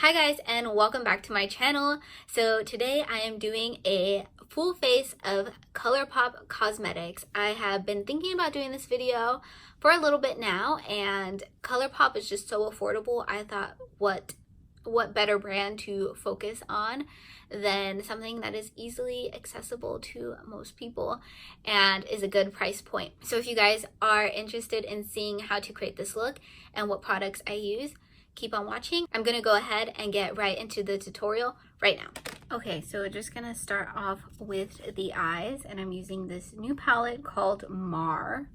Hi guys, and welcome back to my channel. So today I am doing a full face of Colourpop Cosmetics. I have been thinking about doing this video for a little bit now, and Colourpop is just so affordable. I thought what better brand to focus on than something that is easily accessible to most people and is a good price point. So if you guys are interested in seeing how to create this look and what products I use, keep on watching. I'm gonna go ahead and get right into the tutorial right now. Okay, so we're just gonna start off with the eyes, and I'm using this new palette called Mar,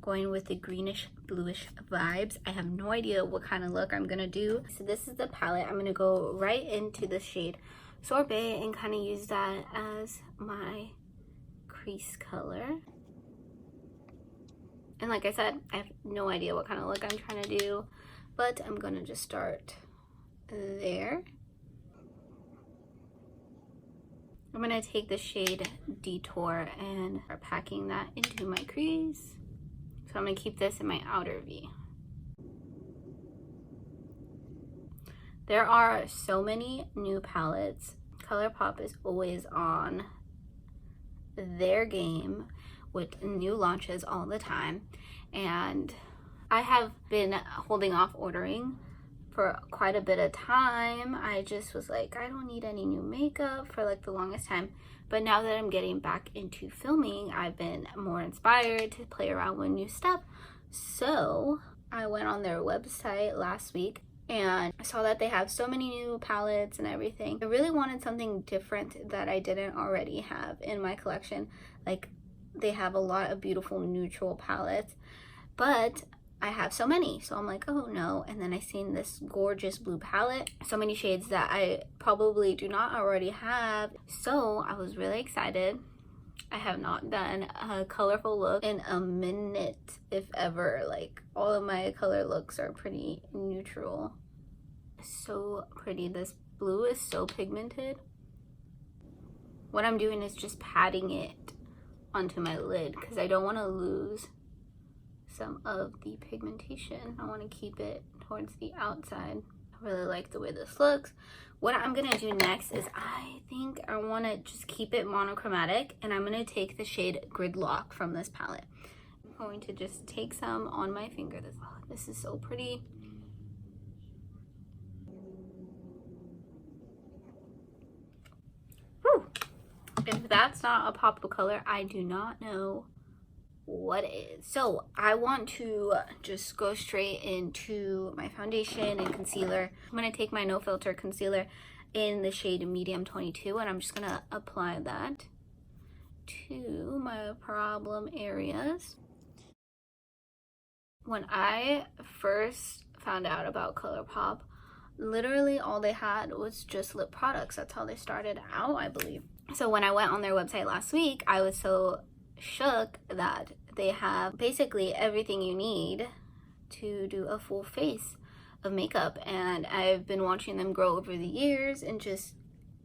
going with the greenish bluish vibes. I have no idea what kind of look I'm gonna do. So this is the palette. I'm gonna go right into the shade Sorbet and kind of use that as my crease color. And like I said, I have no idea what kind of look I'm trying to do, but I'm gonna just start there. I'm gonna take the shade Detour and start packing that into my crease. So I'm gonna keep this in my outer V. There are so many new palettes. Colourpop is always on their game with new launches all the time, and I have been holding off ordering for quite a bit of time. I just was like, I don't need any new makeup for like the longest time. But now that I'm getting back into filming, I've been more inspired to play around with new stuff. So I went on their website last week and I saw that they have so many new palettes and everything. I really wanted something different that I didn't already have in my collection. Like, they have a lot of beautiful neutral palettes, but I have so many, so I'm like, oh no. And then I seen this gorgeous blue palette, so many shades that I probably do not already have, so I was really excited. I have not done a colorful look in a minute, if ever. Like, all of my color looks are pretty neutral. So pretty. This blue is so pigmented. What I'm doing is just patting it onto my lid because I don't want to lose some of the pigmentation. I want to keep it towards the outside. I really like the way this looks. What I'm gonna do next is I think I want to just keep it monochromatic, and I'm gonna take the shade Gridlock from this palette. I'm going to just take some on my finger. This is so pretty. Whew. If that's not a pop of color, I do not know what is. So I want to just go straight into my foundation and concealer. I'm going to take my no filter concealer in the shade medium 22, and I'm just going to apply that to my problem areas. When I first found out about Colourpop, literally all they had was just lip products. That's how they started out, I believe. So when I went on their website last week, I was so shook that they have basically everything you need to do a full face of makeup, and I've been watching them grow over the years and just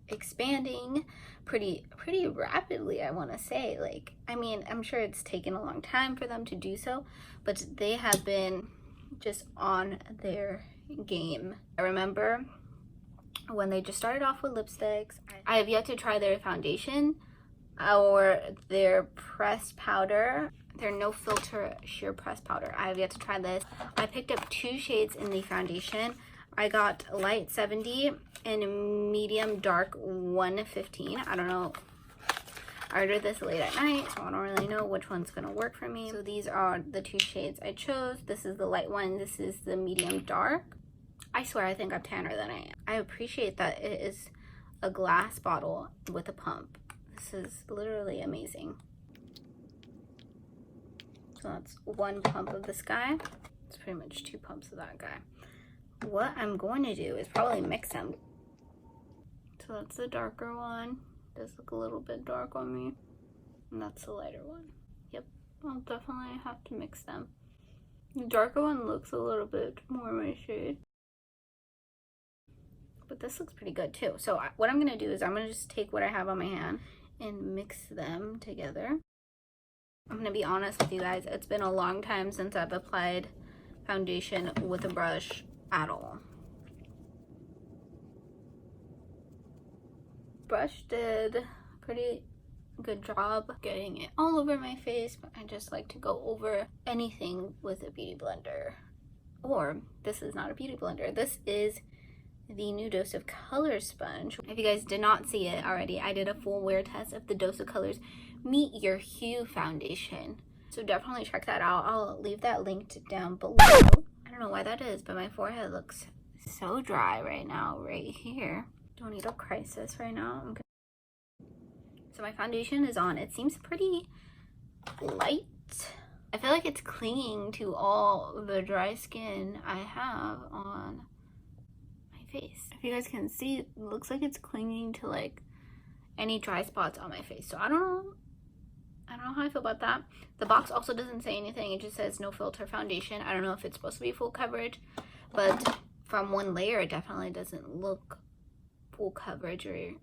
expanding pretty rapidly, I want to say. Like, I mean, I'm sure it's taken a long time for them to do so, but they have been just on their game. I remember when they just started off with lipsticks. I have yet to try their foundation or their pressed powder, their no filter sheer pressed powder. I have yet to try this. I picked up two shades in the foundation. I got light 70 and medium dark 115. I don't know, I ordered this late at night, so I don't really know which one's gonna work for me. So these are the two shades I chose. This is the light one, this is the medium dark. I swear I think I'm tanner than I am. I appreciate that it is a glass bottle with a pump. This is literally amazing. So that's one pump of this guy. It's pretty much two pumps of that guy. What I'm going to do is probably mix them. So that's the darker one. Does look a little bit dark on me. And that's the lighter one. Yep, I'll definitely have to mix them. The darker one looks a little bit more my shade, but this looks pretty good too. So what I'm going to do is I'm going to just take what I have on my hand and mix them together. I'm going to be honest with you guys, it's been a long time since I've applied foundation with a brush at all. brush did a pretty good job getting it all over my face, but I just like to go over anything with a beauty blender. Or, this is not a beauty blender, this is the new Dose of Colors sponge. If you guys did not see it already, I did a full wear test of the Dose of Colors Meet Your Hue foundation. So definitely check that out. I'll leave that linked down below. I don't know why that is, but my forehead looks so dry right now, right here. Don't need a crisis right now. So my foundation is on. It seems pretty light. I feel like it's clinging to all the dry skin I have on my face. If you guys can see, it looks like it's clinging to like any dry spots on my face. So I don't know how I feel about that. The box also doesn't say anything. It just says no filter foundation. I don't know if it's supposed to be full coverage, but from one layer it definitely doesn't look full coverage, or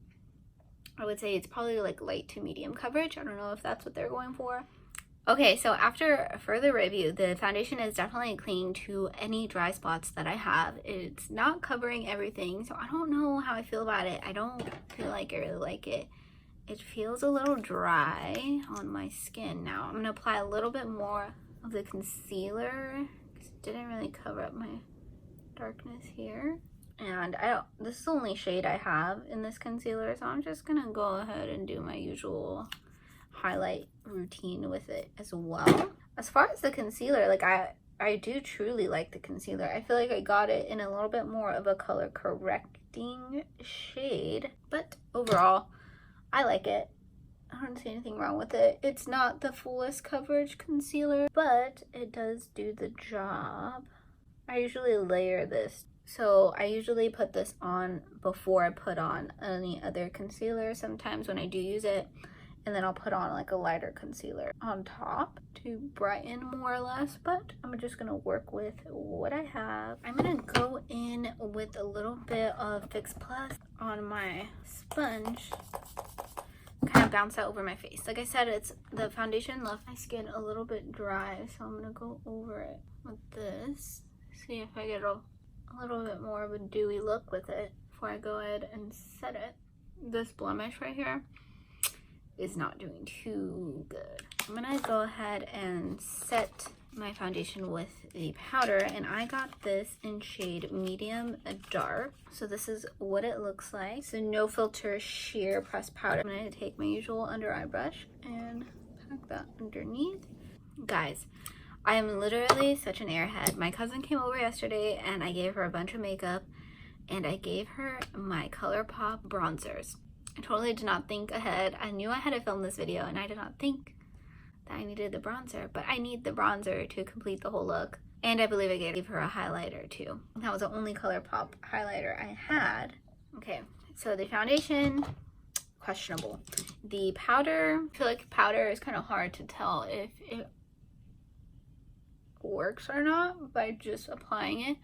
I would say it's probably like light to medium coverage. I don't know if that's what they're going for. Okay, so after further review, the foundation is definitely clinging to any dry spots that I have. It's not covering everything, so I don't know how I feel about it. I don't feel like I really like it. It feels a little dry on my skin. Now I'm gonna apply a little bit more of the concealer because it didn't really cover up my darkness here. And this is the only shade I have in this concealer, so I'm just gonna go ahead and do my usual highlight routine with it as well. As far as the concealer, like I do truly like the concealer. I feel like I got it in a little bit more of a color correcting shade, but overall I like it. I don't see anything wrong with it. It's not the fullest coverage concealer, but it does do the job. I usually layer this. So I usually put this on before I put on any other concealer sometimes when I do use it. And then I'll put on like a lighter concealer on top to brighten more or less. But I'm just going to work with what I have. I'm going to go in with a little bit of Fix Plus on my sponge. Kind of bounce that over my face. Like I said, the foundation left my skin a little bit dry. So I'm going to go over it with this. See if I get a little bit more of a dewy look with it before I go ahead and set it. This blemish right here is not doing too good. I'm gonna go ahead and set my foundation with the powder, and I got this in shade medium dark. So this is what it looks like. So no filter sheer pressed powder. I'm gonna take my usual under eye brush and pack that underneath. Guys, I am literally such an airhead. My cousin came over yesterday and I gave her a bunch of makeup and I gave her my Colourpop bronzers. I totally did not think ahead. I knew I had to film this video and I did not think that I needed the bronzer, but I need the bronzer to complete the whole look. And I believe I gave her a highlighter too. That was the only Colourpop highlighter I had. Okay, so the foundation, questionable. The powder, I feel like powder is kind of hard to tell if it works or not by just applying it.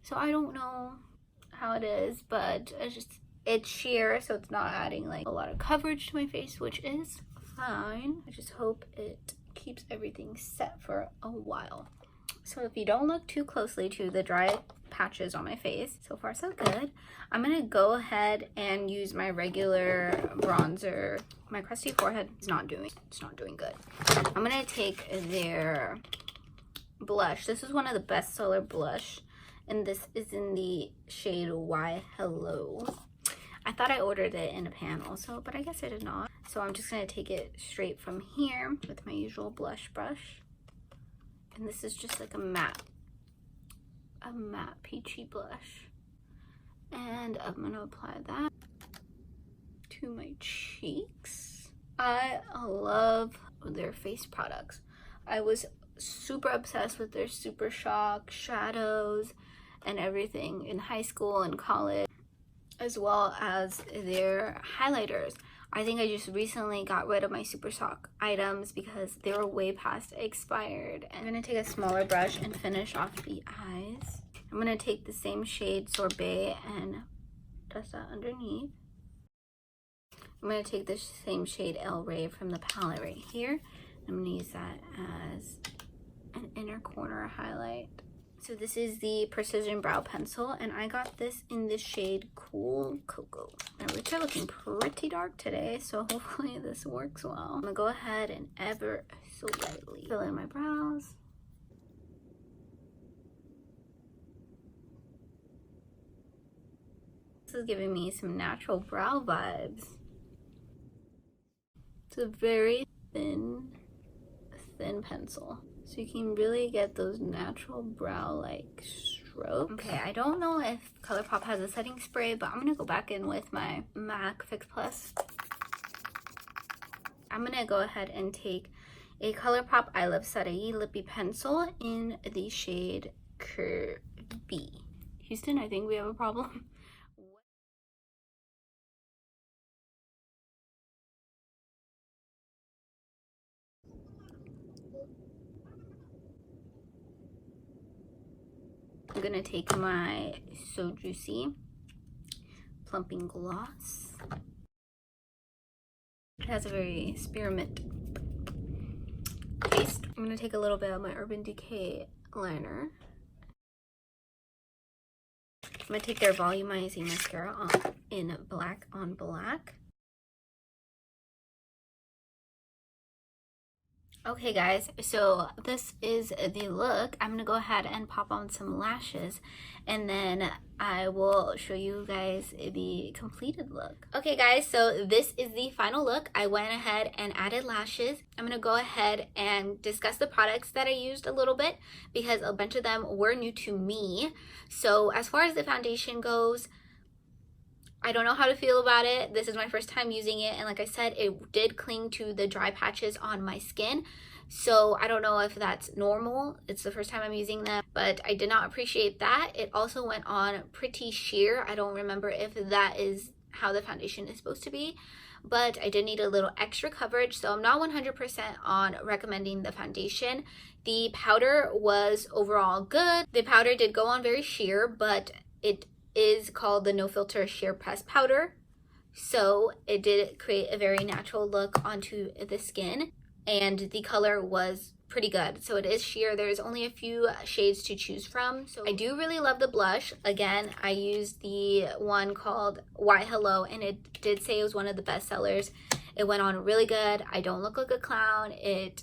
So I don't know how it is, but it's sheer, so it's not adding like a lot of coverage to my face, which is fine. I just hope it keeps everything set for a while. So if you don't look too closely to the dry patches on my face, so far so good. I'm gonna go ahead and use my regular bronzer. My crusty forehead is not doing good. I'm gonna take their blush. This is one of the bestseller blush, and this is in the shade Why Hello. I thought I ordered it in a pan also, but I guess I did not. So I'm just gonna take it straight from here with my usual blush brush. And this is just like a matte peachy blush. And I'm gonna apply that to my cheeks. I love their face products. I was super obsessed with their Super Shock shadows and everything in high school and college, as well as their highlighters. I think I just recently got rid of my Super Shock items because they were way past expired. I'm gonna take a smaller brush and finish off the eyes. I'm gonna take the same shade Sorbet and dust that underneath. I'm gonna take the same shade El Rey from the palette right here. I'm gonna use that as an inner corner highlight. So this is the Precision Brow Pencil, and I got this in the shade Cool Cocoa. And which are looking pretty dark today, so hopefully this works well. I'm gonna go ahead and ever so lightly fill in my brows. This is giving me some natural brow vibes. It's a very thin pencil, so you can really get those natural brow-like strokes. Okay, I don't know if Colourpop has a setting spray, but I'm gonna go back in with my MAC Fix Plus. I'm gonna go ahead and take a Colourpop I Love Sarai Lippy Pencil in the shade Curvy. Houston, I think we have a problem. I'm gonna take my So Juicy Plumping Gloss. It has a very spearmint taste. I'm gonna take a little bit of my Urban Decay liner. I'm gonna take their volumizing mascara in Black on Black. Okay guys, so this is the look. I'm gonna go ahead and pop on some lashes, and then I will show you guys the completed look. Okay guys, so this is the final look. I went ahead and added lashes. I'm gonna go ahead and discuss the products that I used a little bit because a bunch of them were new to me. So as far as the foundation goes, I don't know how to feel about it. This is my first time using it, and like I said, it did cling to the dry patches on my skin. So I don't know if that's normal. It's the first time I'm using them, but I did not appreciate that. It also went on pretty sheer. I don't remember if that is how the foundation is supposed to be, but I did need a little extra coverage, so I'm not 100% on recommending the foundation. The powder was overall good. The powder did go on very sheer, but it is called the No Filter Sheer Press Powder, so it did create a very natural look onto the skin, and the color was pretty good. So it is sheer. There's only a few shades to choose from. So I do really love the blush. Again, I used the one called Why Hello, and it did say it was one of the best sellers. It went on really good. I don't look like a clown. It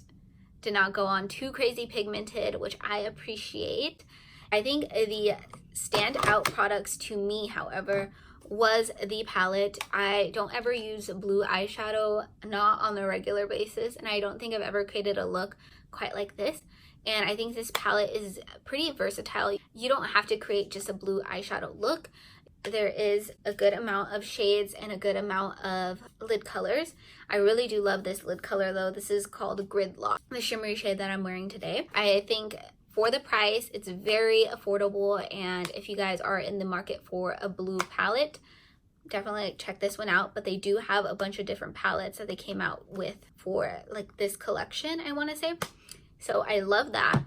did not go on too crazy pigmented, which I appreciate. I think the standout products to me, however, was the palette. I don't ever use blue eyeshadow, not on a regular basis, and I don't think I've ever created a look quite like this. And I think this palette is pretty versatile. You don't have to create just a blue eyeshadow look. There is a good amount of shades and a good amount of lid colors. I really do love this lid color though. This is called Gridlock, the shimmery shade that I'm wearing today. I think for the price, it's very affordable, and if you guys are in the market for a blue palette, definitely check this one out. But they do have a bunch of different palettes that they came out with for like this collection, I want to say. So I love that.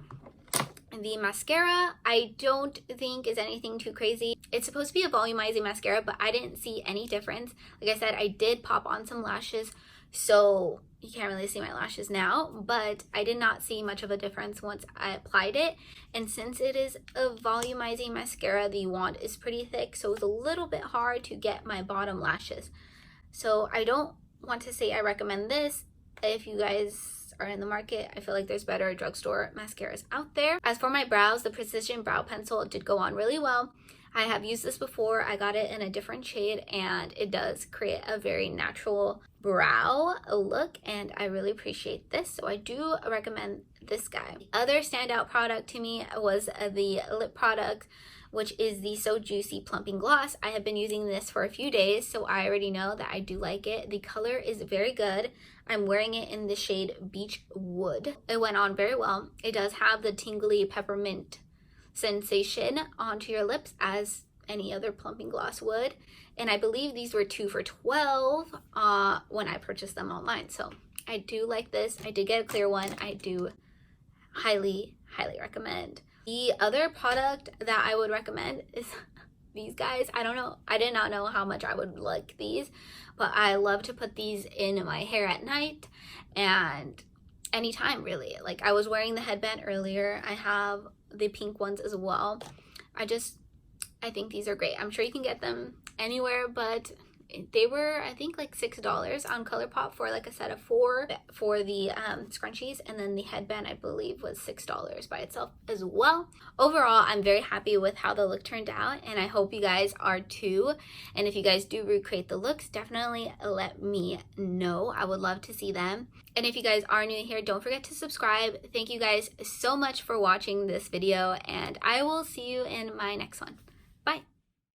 The mascara, I don't think is anything too crazy. It's supposed to be a volumizing mascara, but I didn't see any difference. Like I said, I did pop on some lashes, so you can't really see my lashes now, but I did not see much of a difference once I applied it. And since it is a volumizing mascara, the wand is pretty thick, so it's a little bit hard to get my bottom lashes. So I don't want to say I recommend this. If you guys are in the market, I feel like there's better drugstore mascaras out there. As for my brows, the Precision Brow Pencil did go on really well. I have used this before. I got it in a different shade, and it does create a very natural brow look, and I really appreciate this, so I do recommend this guy. The other standout product to me was the lip product, which is the So Juicy Plumping Gloss. I have been using this for a few days, so I already know that I do like it. The color is very good. I'm wearing it in the shade Beach Wood. It went on very well. It does have the tingly peppermint sensation onto your lips as any other plumping gloss would, and I believe these were 2 for $12 when I purchased them online. So I do like this. I did get a clear one. I do highly recommend. The other product that I would recommend is these guys. I don't know, I did not know how much I would like these, but I love to put these in my hair at night and anytime really. Like I was wearing the headband earlier. I have the pink ones as well. I think these are great. I'm sure you can get them anywhere, but they were, I think, like $6 on Colourpop for like a set of 4 for the scrunchies, and then the headband I believe was $6 by itself as well. Overall, I'm very happy with how the look turned out, and I hope you guys are too. And if you guys do recreate the looks, definitely let me know. I would love to see them. And if you guys are new here, don't forget to subscribe. Thank you guys so much for watching this video, and I will see you in my next one. Bye.